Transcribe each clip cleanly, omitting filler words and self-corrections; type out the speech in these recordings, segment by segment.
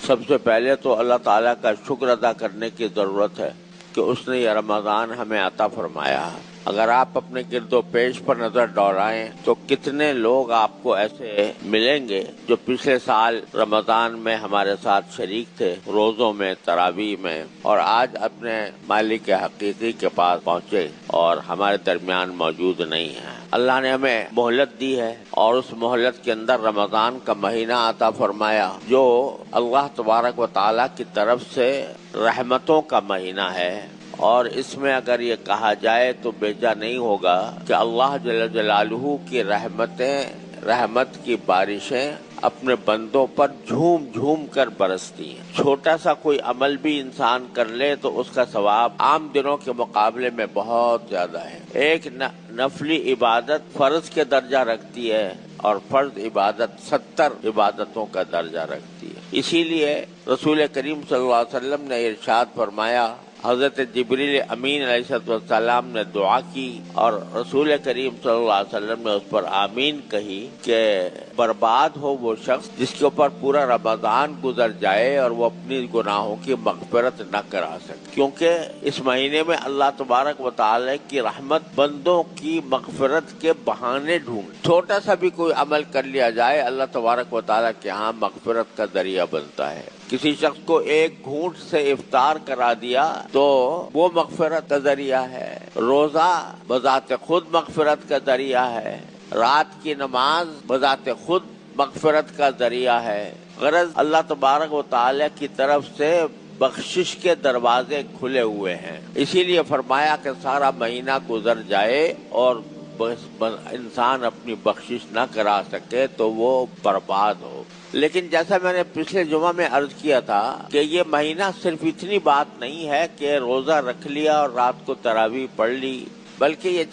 سب سے پہلے تو اللہ تعالیٰ کا شکر ادا کرنے کی ضرورت ہے کہ اس نے یہ رمضان ہمیں عطا فرمایا ہے۔ اگر آپ اپنے گرد و پیش پر نظر دوڑائیں تو کتنے لوگ آپ کو ایسے ملیں گے جو پچھلے سال رمضان میں ہمارے ساتھ شریک تھے، روزوں میں، تراویح میں، اور آج اپنے مالک حقیقی کے پاس پہنچے اور ہمارے درمیان موجود نہیں ہیں۔ اللہ نے ہمیں مہلت دی ہے اور اس مہلت کے اندر رمضان کا مہینہ عطا فرمایا جو اللہ تبارک و تعالیٰ کی طرف سے رحمتوں کا مہینہ ہے، اور اس میں اگر یہ کہا جائے تو بیجا نہیں ہوگا کہ اللہ جل جلالہ کی رحمت کی بارشیں اپنے بندوں پر جھوم جھوم کر برستی ہیں۔ چھوٹا سا کوئی عمل بھی انسان کر لے تو اس کا ثواب عام دنوں کے مقابلے میں بہت زیادہ ہے۔ ایک نفلی عبادت فرض کے درجہ رکھتی ہے اور فرض عبادت 70 عبادتوں کا درجہ رکھتی ہے۔ اسی لیے رسول کریم صلی اللہ علیہ وسلم نے ارشاد فرمایا، حضرت جبریل امین علیہ السلام نے دعا کی اور رسول کریم صلی اللہ علیہ وسلم نے اس پر آمین کہی کہ برباد ہو وہ شخص جس کے اوپر پورا رمضان گزر جائے اور وہ اپنی گناہوں کی مغفرت نہ کرا سکے، کیونکہ اس مہینے میں اللہ تبارک و تعالی کی رحمت بندوں کی مغفرت کے بہانے ڈھونڈ، چھوٹا سا بھی کوئی عمل کر لیا جائے اللہ تبارک و تعالی کے ہاں مغفرت کا ذریعہ بنتا ہے۔ کسی شخص کو ایک گھونٹ سے افطار کرا دیا تو وہ مغفرت کا ذریعہ ہے۔ روزہ بذات خود مغفرت کا ذریعہ ہے۔ رات کی نماز بذات خود مغفرت کا ذریعہ ہے۔ غرض اللہ تبارک و تعالی کی طرف سے بخشش کے دروازے کھلے ہوئے ہیں، اسی لیے فرمایا کہ سارا مہینہ گزر جائے اور انسان اپنی بخشش نہ کرا سکے تو وہ برباد ہو۔ لیکن جیسا میں نے پچھلے جمعہ میں عرض کیا تھا کہ یہ مہینہ صرف اتنی بات نہیں ہے کہ روزہ رکھ لیا اور رات کو تراویح پڑھ لی، بلکہ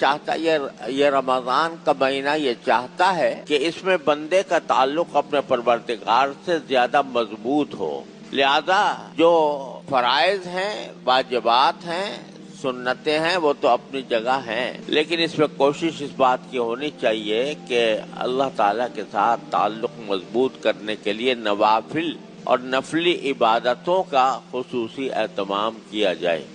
یہ رمضان کا مہینہ یہ چاہتا ہے کہ اس میں بندے کا تعلق اپنے پروردگار سے زیادہ مضبوط ہو۔ لہذا جو فرائض ہیں، واجبات ہیں، سنتیں ہیں، وہ تو اپنی جگہ ہیں، لیکن اس میں کوشش اس بات کی ہونی چاہیے کہ اللہ تعالیٰ کے ساتھ تعلق مضبوط کرنے کے لیے نوافل اور نفلی عبادتوں کا خصوصی اہتمام کیا جائے۔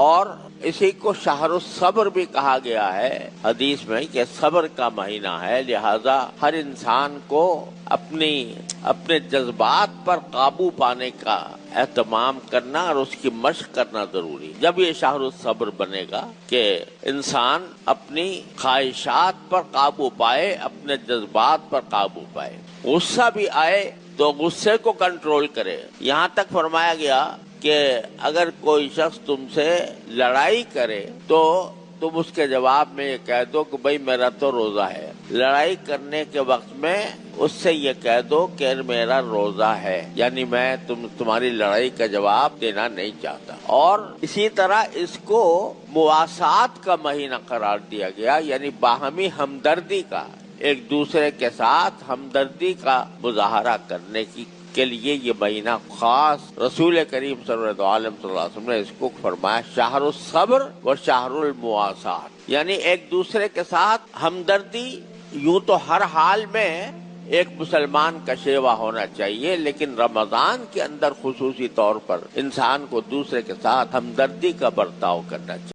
اور اسی کو شہر الصبر بھی کہا گیا ہے حدیث میں کہ صبر کا مہینہ ہے، لہذا ہر انسان کو اپنے جذبات پر قابو پانے کا اہتمام کرنا اور اس کی مشق کرنا ضروری۔ جب یہ شہر الصبر بنے گا کہ انسان اپنی خواہشات پر قابو پائے، اپنے جذبات پر قابو پائے، غصہ بھی آئے تو غصے کو کنٹرول کرے۔ یہاں تک فرمایا گیا کہ اگر کوئی شخص تم سے لڑائی کرے تو تم اس کے جواب میں یہ کہہ دو کہ بھائی میرا تو روزہ ہے۔ لڑائی کرنے کے وقت میں اس سے یہ کہہ دو کہ میرا روزہ ہے، یعنی میں تمہاری لڑائی کا جواب دینا نہیں چاہتا۔ اور اسی طرح اس کو مواسات کا مہینہ قرار دیا گیا، یعنی باہمی ہمدردی کا، ایک دوسرے کے ساتھ ہمدردی کا مظاہرہ کرنے کے لیے یہ مہینہ خاص رسول کریم صلی اللہ علیہ وسلم نے اس کو فرمایا شہر الصبر و شہر المواسات، یعنی ایک دوسرے کے ساتھ ہمدردی۔ یوں تو ہر حال میں ایک مسلمان کا شیوا ہونا چاہیے، لیکن رمضان کے اندر خصوصی طور پر انسان کو دوسرے کے ساتھ ہمدردی کا برتاؤ کرنا چاہیے۔